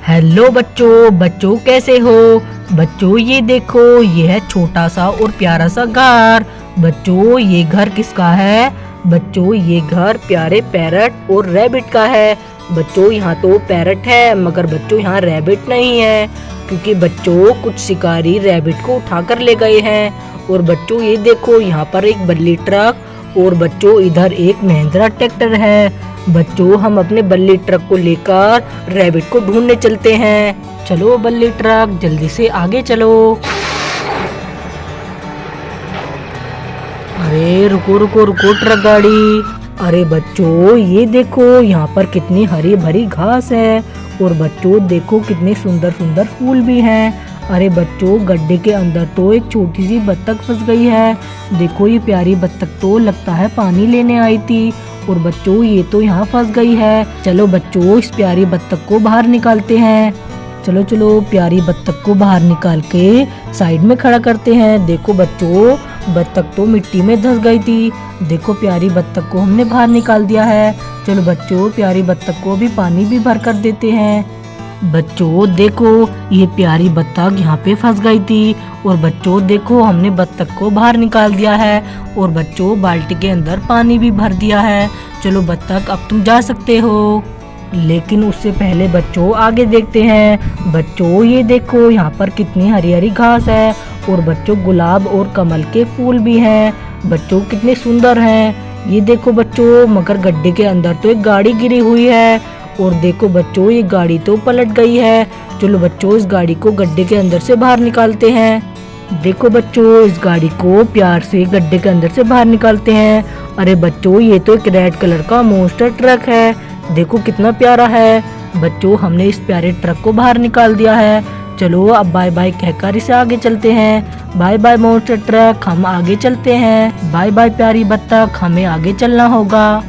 Hello बच्चों बच्चों कैसे हो। बच्चों ये देखो, ये है छोटा सा और प्यारा सा घर। बच्चों ये घर किसका है। बच्चों ये घर प्यारे पैरट और रैबिट का है। बच्चों यहाँ तो पैरट है मगर बच्चों यहाँ रैबिट नहीं है, क्योंकि बच्चों कुछ शिकारी रैबिट को उठाकर ले गए हैं। और बच्चों ये देखो, यहाँ पर एक बल्ली ट्रक और बच्चों इधर एक महिंद्रा ट्रैक्टर है। बच्चों हम अपने बल्ली ट्रक को लेकर रैबिट को ढूंढने चलते हैं। चलो बल्ली ट्रक जल्दी से आगे चलो। अरे रुको रुको रुको ट्रक गाड़ी। अरे बच्चों ये देखो, यहाँ पर कितनी हरी भरी घास है और बच्चों देखो कितने सुंदर सुंदर फूल भी हैं। अरे बच्चों गड्ढे के अंदर तो एक छोटी सी बत्तख फंस गई है। देखो ये प्यारी बत्तख तो लगता है पानी लेने आई थी और बच्चों ये तो यहाँ फंस गई है। चलो बच्चों इस प्यारी बत्तख को बाहर निकालते हैं। चलो चलो प्यारी बत्तख को बाहर निकाल के साइड में खड़ा करते हैं। देखो बच्चों बत्तख तो मिट्टी में धंस गई थी। देखो प्यारी बत्तख को हमने बाहर निकाल दिया है। चलो बच्चों प्यारी बत्तख को भी पानी भी भर कर देते हैं। बच्चों देखो ये प्यारी बत्तख यहाँ पे फंस गई थी और बच्चों देखो हमने बत्तख को बाहर निकाल दिया है और बच्चों बाल्टी के अंदर पानी भी भर दिया है। चलो बत्तख अब तुम जा सकते हो। लेकिन उससे पहले बच्चों आगे देखते हैं। बच्चों ये देखो यहाँ पर कितनी हरी हरी घास है और बच्चों गुलाब और कमल के फूल भी हैं। बच्चों कितने सुंदर हैं। ये देखो बच्चों, मगर गड्ढे के अंदर तो एक गाड़ी गिरी हुई है और देखो बच्चों ये गाड़ी तो पलट गई है। चलो बच्चों इस गाड़ी को गड्ढे के अंदर से बाहर निकालते हैं। देखो बच्चों इस गाड़ी को प्यार से गड्ढे के अंदर से बाहर निकालते हैं। अरे बच्चों ये तो एक रेड कलर का मॉन्स्टर ट्रक है। देखो कितना प्यारा है। बच्चों हमने इस प्यारे ट्रक को बाहर निकाल दिया है। चलो अब बाय बाय कहकर इसे आगे चलते हैं। बाय बाय मॉन्स्टर ट्रक, हम आगे चलते हैं। बाय बाय प्यारी बत्तख, हमें आगे चलना होगा।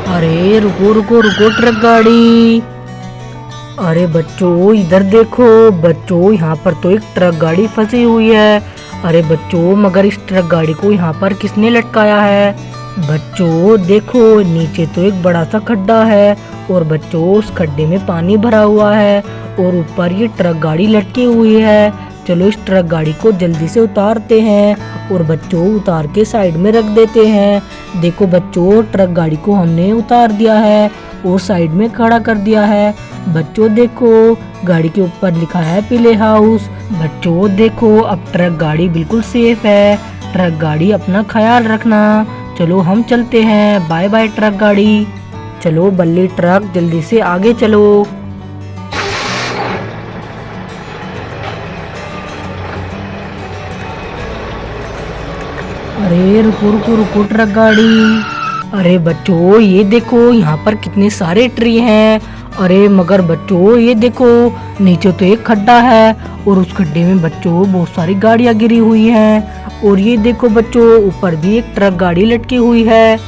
अरे रुको रुको रुको ट्रक गाड़ी। अरे बच्चों इधर देखो। बच्चों यहाँ पर तो एक ट्रक गाड़ी फंसी हुई है। अरे बच्चों मगर इस ट्रक गाड़ी को यहाँ पर किसने लटकाया है। बच्चों देखो नीचे तो एक बड़ा सा खड्डा है और बच्चों उस खड्डे में पानी भरा हुआ है और ऊपर ये ट्रक गाड़ी लटकी हुई है। चलो इस ट्रक गाड़ी को जल्दी से उतारते हैं और बच्चों उतार के साइड में रख देते हैं। देखो बच्चों ट्रक गाड़ी को हमने उतार दिया है और साइड में खड़ा कर दिया है। बच्चों देखो गाड़ी के ऊपर लिखा है प्ले हाउस। बच्चों देखो अब ट्रक गाड़ी बिल्कुल सेफ है। ट्रक गाड़ी अपना ख्याल रखना। चलो हम चलते हैं। बाय बाय ट्रक गाड़ी। चलो बल्ली ट्रक जल्दी से आगे चलो। अरे रुको रुको रुको ट्रक गाड़ी। अरे बच्चों ये देखो यहाँ पर कितने सारे ट्री हैं। अरे मगर बच्चों ये देखो नीचे तो एक खड्डा है और उस खड्डे में बच्चों बहुत सारी गाड़ियाँ गिरी हुई हैं। और ये देखो बच्चों ऊपर भी एक ट्रक गाड़ी लटकी हुई है।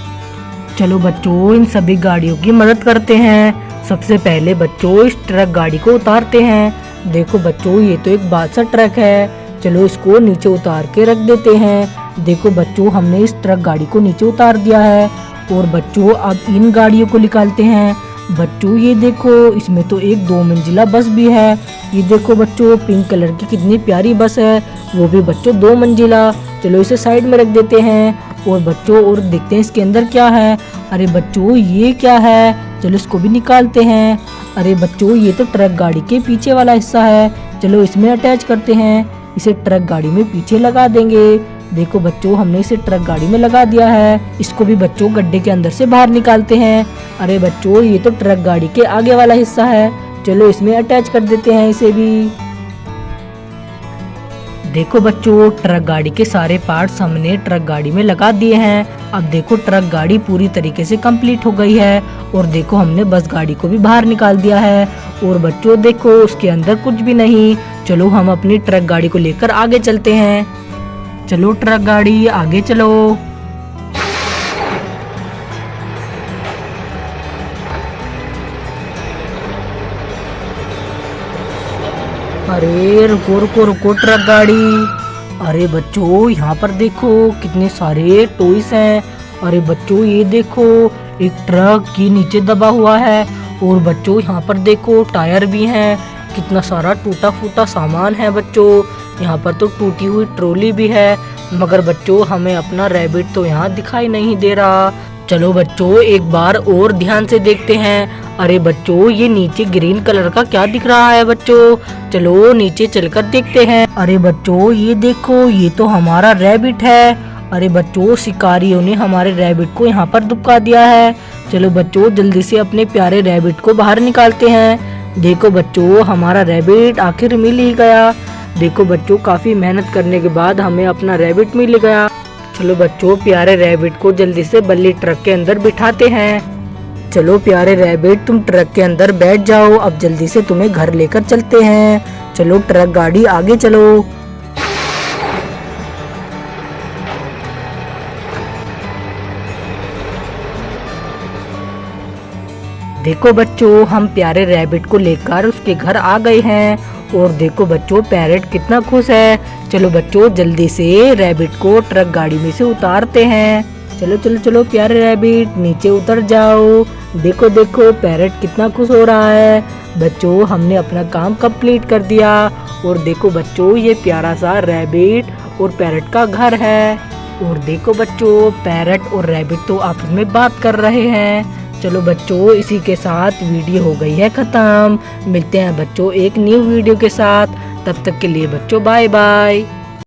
चलो बच्चों इन सभी गाड़ियों की मदद करते हैं। सबसे पहले बच्चों इस ट्रक गाड़ी को उतारते हैं। देखो बच्चों ये तो एक बादशाह ट्रक है। चलो इसको नीचे उतार के रख देते हैं। देखो बच्चों हमने इस ट्रक गाड़ी को नीचे उतार दिया है और बच्चों अब इन गाड़ियों को निकालते हैं। बच्चों ये देखो इसमें तो एक 2 मंजिला बस भी है। ये देखो बच्चों पिंक कलर की कितनी प्यारी बस है, वो भी बच्चों 2 मंजिला। चलो इसे साइड में रख देते हैं और बच्चों और देखते हैं इसके अंदर क्या है। अरे बच्चों ये क्या है। चलो इसको भी निकालते हैं। अरे बच्चों ये तो ट्रक गाड़ी के पीछे वाला हिस्सा है। चलो इसमें अटैच करते हैं। इसे ट्रक गाड़ी में पीछे लगा देंगे। देखो बच्चों हमने इसे ट्रक गाड़ी में लगा दिया है। इसको भी बच्चों गड्ढे के अंदर से बाहर निकालते हैं। अरे बच्चों ये तो ट्रक गाड़ी के आगे वाला हिस्सा है। चलो इसमें अटैच कर देते हैं इसे भी। देखो बच्चों ट्रक गाड़ी के सारे पार्ट्स हमने ट्रक गाड़ी में लगा दिए हैं। अब देखो ट्रक गाड़ी पूरी तरीके से कंप्लीट हो गई है और देखो हमने बस गाड़ी को भी बाहर निकाल दिया है। और बच्चों देखो उसके अंदर कुछ भी नहीं। चलो हम अपनी ट्रक गाड़ी को लेकर आगे चलते हैं। चलो ट्रक गाड़ी आगे चलो। अरे रुको रुको रुको ट्रक गाड़ी। अरे बच्चों यहाँ पर देखो कितने सारे टॉयज हैं। अरे बच्चों ये देखो एक ट्रक के नीचे दबा हुआ है। और बच्चों यहाँ पर देखो टायर भी हैं। कितना सारा टूटा फूटा सामान है बच्चों। यहाँ पर तो टूटी हुई ट्रॉली भी है। मगर बच्चों हमें अपना रैबिट तो यहाँ दिखाई नहीं दे रहा। चलो बच्चों एक बार और ध्यान से देखते हैं। अरे बच्चों ये नीचे ग्रीन कलर का क्या दिख रहा है बच्चों। चलो नीचे चलकर देखते हैं। अरे बच्चों ये देखो ये तो हमारा रैबिट है। अरे बच्चों शिकारियों ने हमारे रैबिट को यहाँ पर दुबका दिया है। चलो बच्चों जल्दी से अपने प्यारे रैबिट को बाहर निकालते हैं। देखो बच्चों हमारा रैबिट आखिर मिल ही गया। देखो बच्चों काफी मेहनत करने के बाद हमें अपना रैबिट मिल गया। चलो बच्चों प्यारे रैबिट को जल्दी से बल्ली ट्रक के अंदर बिठाते हैं। चलो प्यारे रैबिट तुम ट्रक के अंदर बैठ जाओ। अब जल्दी से तुम्हें घर लेकर चलते हैं। चलो ट्रक गाड़ी आगे चलो। देखो बच्चों हम प्यारे रैबिट को लेकर उसके घर आ गए हैं। और देखो बच्चों पैरेट कितना खुश है। चलो बच्चों जल्दी से रैबिट को ट्रक गाड़ी में से उतारते हैं। चलो चलो चलो प्यारे रैबिट नीचे उतर जाओ। देखो देखो पैरेट कितना खुश हो रहा है। बच्चों हमने अपना काम कंप्लीट कर दिया। और देखो बच्चों ये प्यारा सा रैबिट और पैरेट का घर है। और देखो बच्चों पैरेट और रैबिट तो आपस में बात कर रहे हैं। चलो बच्चों इसी के साथ वीडियो हो गई है खत्म। मिलते हैं बच्चों एक न्यू वीडियो के साथ। तब तक के लिए बच्चों बाय बाय।